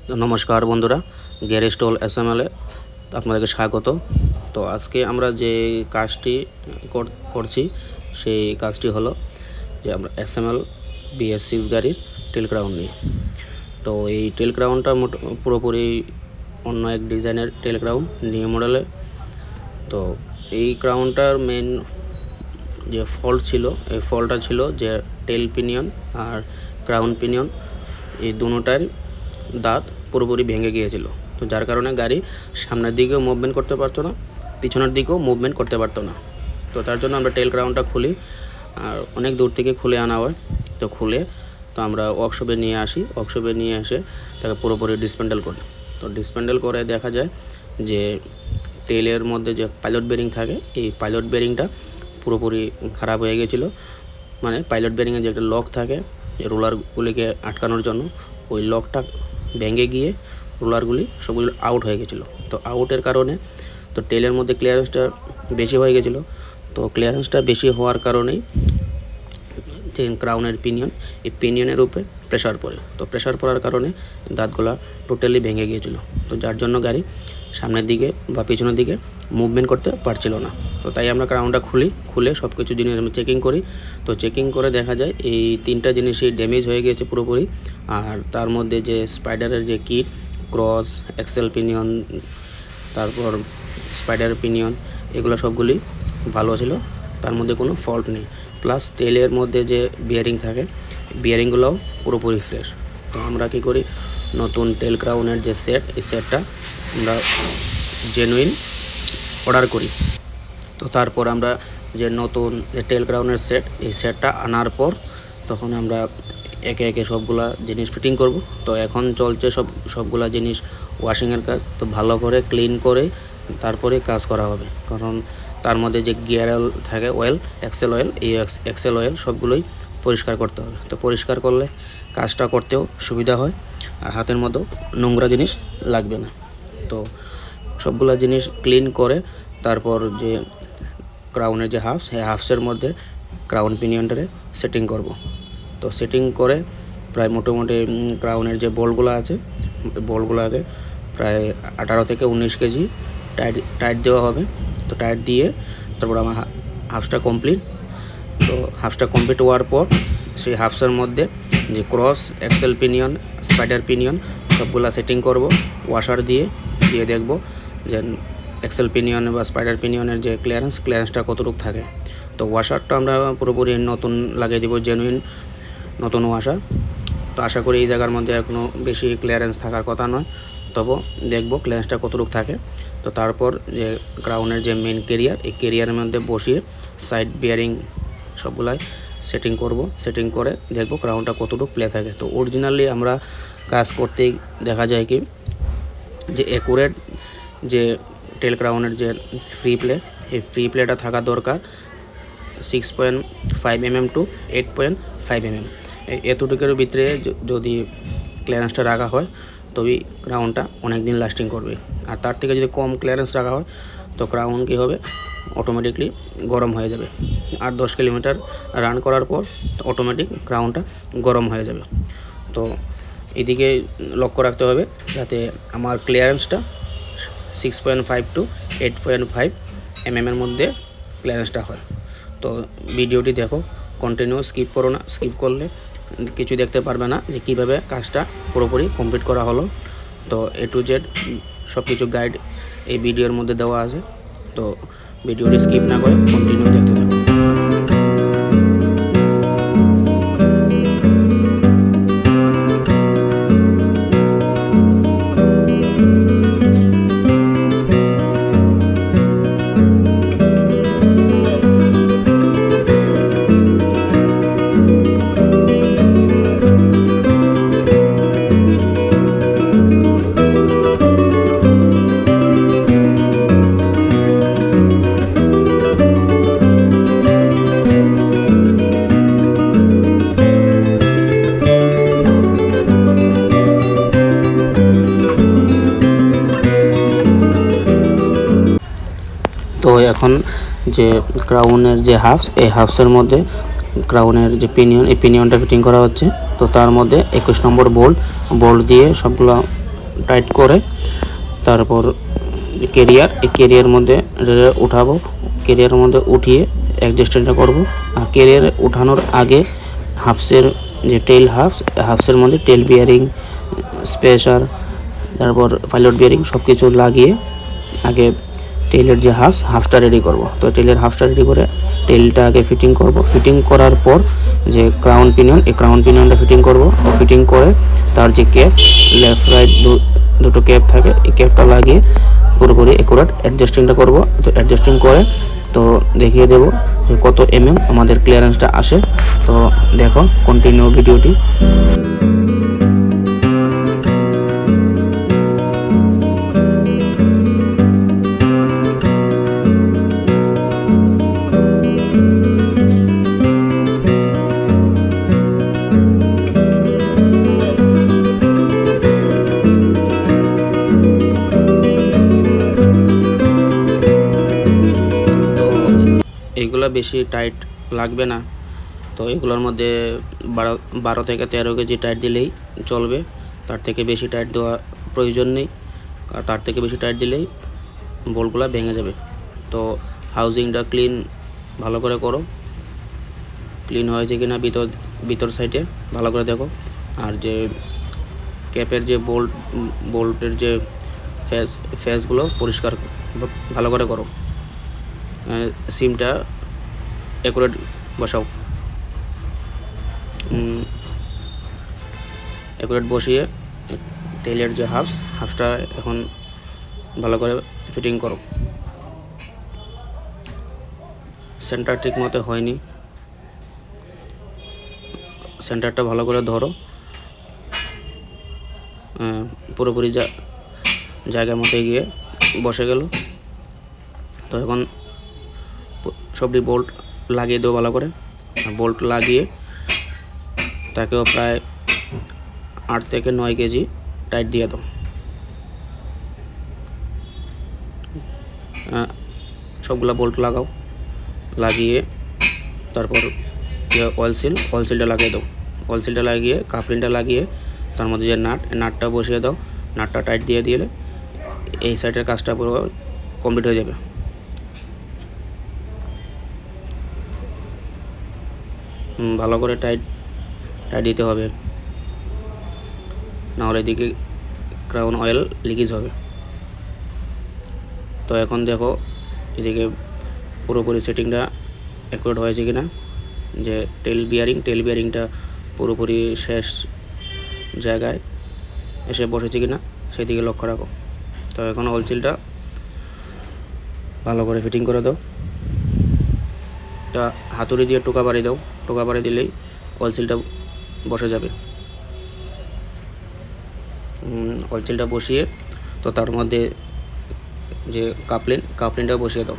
তো নমস্কার বন্ধুরা, গ্যারেজ টুল এসএমএলে আপনাদেরকে স্বাগত। তো আজকে আমরা যে কাজটি করছি সেই কাজটি হলো যে আমরা এসএমএল BS6 গাড়ির টেল ক্রাউন নিয়ে। তো এই টেল ক্রাউনটা পুরোপুরি অন্য এক ডিজাইনের টেল ক্রাউন, নিউ মডেলে। তো এই ক্রাউনটার মেন যে ফল্ট ছিল, এই ফল্টটা ছিল যে টেল পিনিয়ন আর ক্রাউন পিনিয়ন এই দুটোটার দাঁত পুরোপুরি ভেঙে গিয়েছিল। তো যার কারণে গাড়ি সামনের দিকেও মুভমেন্ট করতে পারতো না, পিছনের দিকেও মুভমেন্ট করতে পারতো না। তো তার জন্য আমরা টেল ক্রাউনটা খুলি, আর অনেক দূর থেকে খুলে আনা হয়। তো খুলে আমরা ওয়ার্কশপে নিয়ে আসি, ওয়ার্কশপে নিয়ে এসে তাকে পুরোপুরি ডিসমেন্টেল করি। তো ডিসমেন্টেল করে দেখা যায় যে টেলের মধ্যে যে পাইলট বেরিং থাকে, এই পাইলট বেরিংটা পুরোপুরি খারাপ হয়ে গেছিলো। মানে পাইলট বেরিংয়ে যে একটা লক থাকে রোলারগুলিকে আটকানোর জন্য, ওই লকটা ভেঙে গিয়ে রোলারগুলি সবগুলো আউট হয়ে গেছিলো। তো আউটের কারণে তো টেলের মধ্যে ক্লিয়ারেন্সটা বেশি হয়ে গেছিলো। তো ক্লিয়ারেন্সটা বেশি হওয়ার কারণেই যে ক্রাউনের পিনিয়ন, এই পিনিয়নের উপরে প্রেশার পড়ে। তো প্রেশার পড়ার কারণে দাঁতগুলা টোটালি ভেঙে গিয়েছিলো। তো যার জন্য গাড়ি সামনের দিকে বা পিছনের দিকে মুভমেন্ট করতে পারছিল না। তো তাই আমরা ক্রাউনটা খুলে সব কিছু জিনিস আমি চেকিং করি। তো চেকিং করে দেখা যায় এই তিনটা জিনিসই ড্যামেজ হয়ে গিয়েছে পুরোপুরি। আর তার মধ্যে যে স্পাইডারের যে কিট, ক্রস, এক্সেল পিনিয়ন, তারপর স্পাইডার পিনিয়ন, এগুলো সবগুলি ভালো ছিল, তার মধ্যে কোনো ফল্ট নেই। প্লাস টেলের মধ্যে যে বিয়ারিং থাকে, বিয়ারিংগুলোও পুরোপুরি ফ্রেশ। তো আমরা কী করি, নতুন টেল ক্রাউনের যে সেট, এই সেটটা আমরা জেনুইন অর্ডার করি। তো তারপর আমরা যে নতুন যে টেল ক্রাউনের সেট, এই সেটটা আনার পর তখন আমরা একে একে সবগুলা জিনিস ফিটিং করব। তো এখন চলছে সবগুলা জিনিস ওয়াশিংয়ের কাজ। তো ভালো করে ক্লিন করে তারপরে কাজ করা হবে, কারণ তার মধ্যে যে গিয়ার অয়েল থাকে, অয়েল, এক্সেল অয়েল, এই এক্সেল অয়েল সবগুলোই পরিষ্কার করতে হবে। তো পরিষ্কার করলে কাজটা করতেও সুবিধা হয়, আর হাতের মতো নোংরা জিনিস লাগবে না। তো সবগুলা জিনিস ক্লিন করে তারপর যে ক্রাউনের যে হাফস, এই হাফসের মধ্যে ক্রাউন পিনিয়নটারে সেটিং করব। তো সেটিং করে প্রায় মোটামুটি ক্রাউনের যে বলগুলো আছে, বলগুলোকে প্রায় 18 থেকে 19 কেজি টাইট দেওয়া হবে। তো টাইট দিয়ে তারপর আমার হাফসটা কমপ্লিট। তো হাফসটা কমপ্লিট হওয়ার পর সেই হাফসের মধ্যে যে cross, axle pinion, spider pinion সবগুলা সেটিং করব ওয়াশার দিয়ে দেখব যে এক্সেল পিনিয়ন বা স্পাইডার পিনিয়নের যে ক্লিয়ারেন্সটা কতটুকু থাকে। তো ওয়াশারটা আমরা পুরোপুরি নতুন লাগিয়ে দেবো, জেনুইন নতুন ওয়াশার। তো আশা করি এই জায়গার মধ্যে এখনও বেশি ক্লিয়ারেন্স থাকার কথা নয়, তবু দেখবো ক্লিয়ারেন্সটা কতটুকু থাকে। তো তারপর যে ক্রাউনের যে মেন কেরিয়ার, এই কেরিয়ারের মধ্যে বসিয়ে সাইড বিয়ারিং সবগুলাই সেটিং করব। সেটিং করে দেখবো ক্রাউনটা কতটুকু প্লে থাকে। তো অরিজিনালি আমরা কাজ করতেই দেখা যায় কি যে অ্যাকুরেট যে টেল ক্রাউনের যে ফ্রি প্লে, এই ফ্রি প্লেটা থাকা দরকার 6.5 mm টু 8.5 mm। এতটুকুর ভিতরে যদি ক্লিয়ারেন্সটা রাখা হয় তবেই ক্রাউনটা অনেক দিন লাস্টিং করবে। আর তার থেকে যদি কম ক্লিয়ারেন্স রাখা হয় তো ক্রাউন কী হবে, অটোমেটিকলি গরম হয়ে যাবে। আর 10 কিলোমিটার রান করার পর অটোমেটিক ক্রাউনটা গরম হয়ে যাবে। তো এদিকে লক্ষ্য রাখতে হবে যাতে আমার ক্লিয়ারেন্সটা 6.5 টু 8.5 mm এর মধ্যে ক্লিয়ারেন্সটা হয়। তো ভিডিওটি দেখো, কন্টিনিউ, স্কিপ করো না। স্কিপ করলে কিছু দেখতে পারবে না যে কীভাবে কাজটা পুরোপুরি কমপ্লিট করা হলো। তো A to Z সব কিছু গাইড এই ভিডিওর মধ্যে দেওয়া আছে। তো ভিডিওটি স্কিপ না করে কন্টিনিউ দেখতে থাকো। তো এখন যে ক্রাউনের যে হাফস, এই হাফসের মধ্যে ক্রাউনের যে পিনিয়ন, এই পিনিয়নটা ফিটিং করা হচ্ছে। তো তার মধ্যে 21 নম্বর বোল্ট দিয়ে সবগুলো টাইট করে তারপর এই কেরিয়ার মধ্যে উঠাবো। কেরিয়ারের মধ্যে উঠিয়ে অ্যাডজাস্টমেন্টটা করব। আর কেরিয়ারে উঠানোর আগে হাফসের যে টেল হাফসের মধ্যে টেল বিয়ারিং, স্পেসার, তারপর পাইলট বিয়ারিং সব কিছু লাগিয়ে আগে টেলের যে হাফসটা রেডি করব। তো টেলের হাফসটা রেডি করে টেলটা আগে ফিটিং করব। ফিটিং করার পর যে ক্রাউন পিনিয়ন, এই ক্রাউন পিনিয়নটা ফিটিং করব। তো ফিটিং করে তার যে ক্যাপ, লেফট রাইট দুটো ক্যাপ থাকে, এই ক্যাপটা লাগিয়ে পুরোপুরি একুরেট অ্যাডজাস্টিংটা করব। তো অ্যাডজাস্টিং করে তো দেখিয়ে দেব যে কত আমাদের ক্লিয়ারেন্সটা আসে। তো দেখো কন্টিনিউ ভিডিওটি। এগুলো বেশি টাইট লাগবে না, তো এগুলোর মধ্যে 12 থেকে 13 কেজি টাইট দিলেই চলবে। তার থেকে বেশি টাইট দেওয়া প্রয়োজন নেই, আর তার থেকে বেশি টাইট দিলেই বোল্টগুলো ভেঙে যাবে। তো হাউজিংটা ভালো করে করো, ক্লিন হয়েছে কিনা ভিতর সাইডে ভালো করে দেখো। আর যে ক্যাপের যে বোল্টের যে ফেসগুলো পরিষ্কার ভালো করে করো। সিমটা একুরেট বসাও। একুরেট বসিয়ে টেলের যে হাফসটা এখন ভালো করে ফিটিং করো। সেন্টার ঠিক মতো হয়নি, সেন্টারটা ভালো করে ধরো। পুরোপুরি জায়গা মতো গিয়ে বসে গেল। তো এখন সবটি বোল্ট লাগিয়ে দেবো ভালো করে। বোল্ট লাগিয়ে তাকেও প্রায় 8 থেকে 9 কেজি টাইট দিয়ে দাও। সবগুলা বোল্ট লাগাও, লাগিয়ে তারপর অয়েল সিলটা লাগিয়ে দাও। অয়েল সিলটা লাগিয়ে কাপলিংটা লাগিয়ে তার মধ্যে যে নাটটা বসিয়ে দাও। নাটটা টাইট দিয়ে দিলে এই সাইডের কাজটা পুরো কমপ্লিট হয়ে যাবে। ভালো করে টাইট দিতে হবে, নাহলে এদিকে ক্রাউন অয়েল লিকেজ হবে। তো এখন দেখো এদিকে পুরোপুরি সেটিংটা অ্যাকুরেট হয়েছে কিনা, যে টেল বিয়ারিংটা পুরোপুরি শেষ জায়গায় এসে বসেছে কিনা সেদিকে লক্ষ্য রাখো। তো এখন অয়েল সিলটা ভালো করে ফিটিং করে দাও। তা হাতুড়ি দিয়ে টোকা বাড়ি দাও, টোকা বাড়ি দিলেই অয়েল সিলটা বসে যাবে। অয়েল সিলটা বসিয়ে তো তার মধ্যে যে কাপলিনটা বসিয়ে দাও,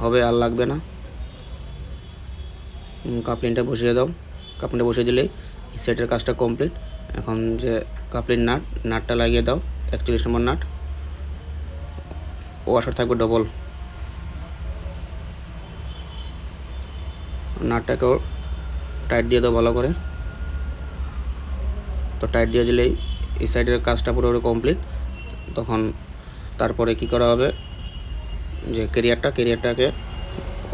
হবে আর লাগবে না। কাপলিনটা বসিয়ে দাও। কাপলিনটা বসিয়ে দিলেই এই সেটের কাজটা কমপ্লিট। এখন যে কাপলিন নাটটা লাগিয়ে দাও, 41 নম্বর নাট। ওয়াশার থাকবে ডবল। নাটটাকেও টাইট দিয়ে দাও ভালো করে। তো টাইট দিয়ে দিলেই এই সাইডের কাজটা পুরোপুরি কমপ্লিট। তখন তারপরে কি করা হবে, যে কেরিয়ারটাকে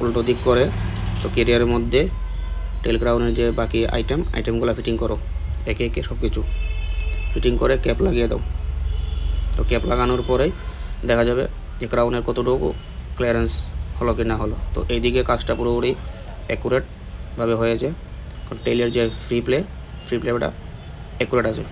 উল্টো দিক করে তো কেরিয়ারের মধ্যে টেল ক্রাউনের যে বাকি আইটেমগুলো ফিটিং করো। একে একে সব কিছু ফিটিং করে ক্যাপ লাগিয়ে দাও। তো ক্যাপ লাগানোর পরেই দেখা যাবে যে ক্রাউনের কতটুকু ক্লিয়ারেন্স হলো কি না হলো। তো এইদিকে কাজটা পুরোপুরি অ্যাকুরেটভাবে হয়েছে, কারণ টেলের যে ফ্রি প্লেটা অ্যাকুরেট আছে।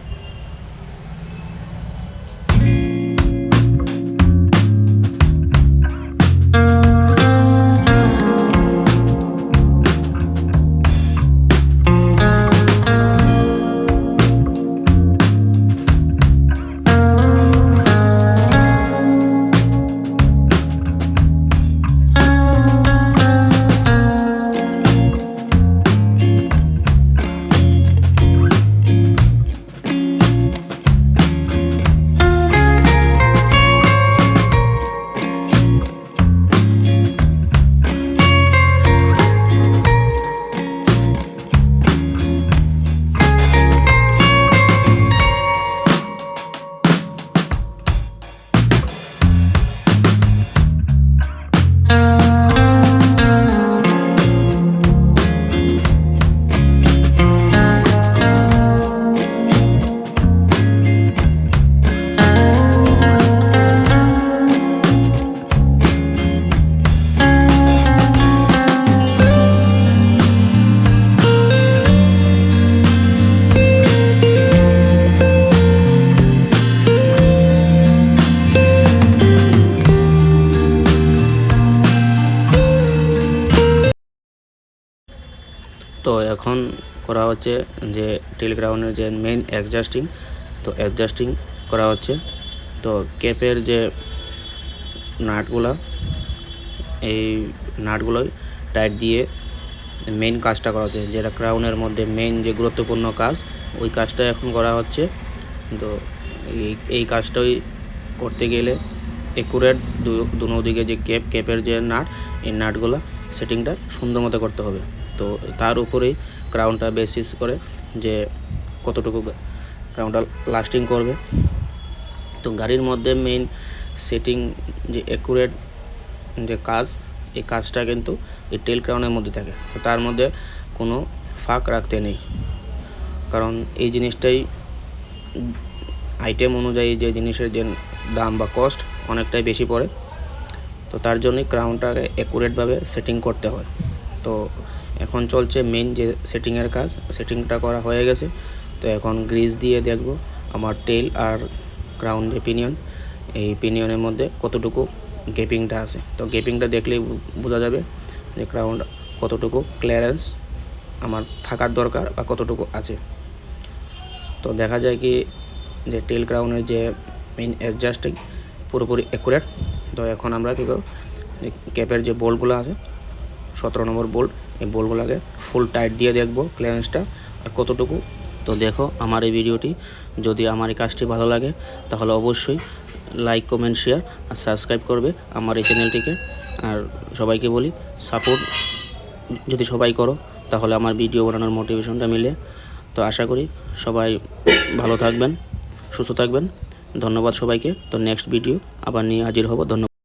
এখন করা হচ্ছে যে টেল ক্রাউনের যে মেইন অ্যাডজাস্টিং, তো অ্যাডজাস্টিং করা হচ্ছে। তো ক্যাপের যে নাটগুলা, এই নাটগুলোই টাইট দিয়ে মেইন কাজটা করা হচ্ছে, যেটা ক্রাউনের মধ্যে মেইন যে গুরুত্বপূর্ণ কাজ, ওই কাজটা এখন করা হচ্ছে। তো এই কাজটাই করতে গেলে একুরেট দুদিকে যে ক্যাপের যে নাট, এই নাটগুলো সেটিংটা সুন্দর মতো করতে হবে। তো তার উপরেই ক্রাউনটা বেসিস করে যে কতটুকু ক্রাউনটা লাস্টিং করবে। তো গাড়ির মধ্যে মেইন সেটিং যে একুরেট যে কাজ, এই কাজটা কিন্তু এই টেল ক্রাউনের মধ্যে থাকে। তো তার মধ্যে কোনো ফাঁক রাখতে নেই, কারণ এই জিনিসটাই আইটেম অনুযায়ী যে জিনিসের যে দাম বা কস্ট অনেকটাই বেশি পড়ে। তো তার জন্যই ক্রাউনটাকে অ্যাকুরেটভাবে সেটিং করতে হয়। তো এখন চলছে মেইন যে সেটিংয়ের কাজ, সেটিংটা করা হয়ে গেছে। তো এখন গ্রিজ দিয়ে দেখব আমার টেল আর ক্রাউন যে পিনিয়ন, এই পিনিয়নের মধ্যে কতটুকু গ্যাপিংটা আছে। তো গ্যাপিংটা দেখলেই বোঝা যাবে যে ক্রাউনটা কতটুকু ক্লিয়ারেন্স আমার থাকার দরকার বা কতটুকু আছে। তো দেখা যায় কি যে টেল ক্রাউনের যে মেইন অ্যাডজাস্টিং পুরোপুরি অ্যাকুরেট। তো এখন আমরা কী করব, যে ক্যাপের যে বোল্টগুলো আছে 17 নম্বর বোল্ট, এই বোল্টগুলোকে ফুল টাইট দিয়ে দেখব ক্লিয়ারেন্সটা আর কতটুকু। তো দেখো আমার এই ভিডিওটি, যদি আমার এই কাজটি ভালো লাগে তাহলে অবশ্যই লাইক, কমেন্ট, শেয়ার আর সাবস্ক্রাইব করবে আমার এই চ্যানেলটিকে। আর সবাইকে বলি, সাপোর্ট যদি সবাই করো তাহলে আমার ভিডিও বানানোর মোটিভেশনটা মিলে। তো আশা করি সবাই ভালো থাকবেন, সুস্থ থাকবেন। ধন্যবাদ সবাইকে। তো নেক্সট ভিডিও আবার নিয়ে হাজির হব। ধন্যবাদ।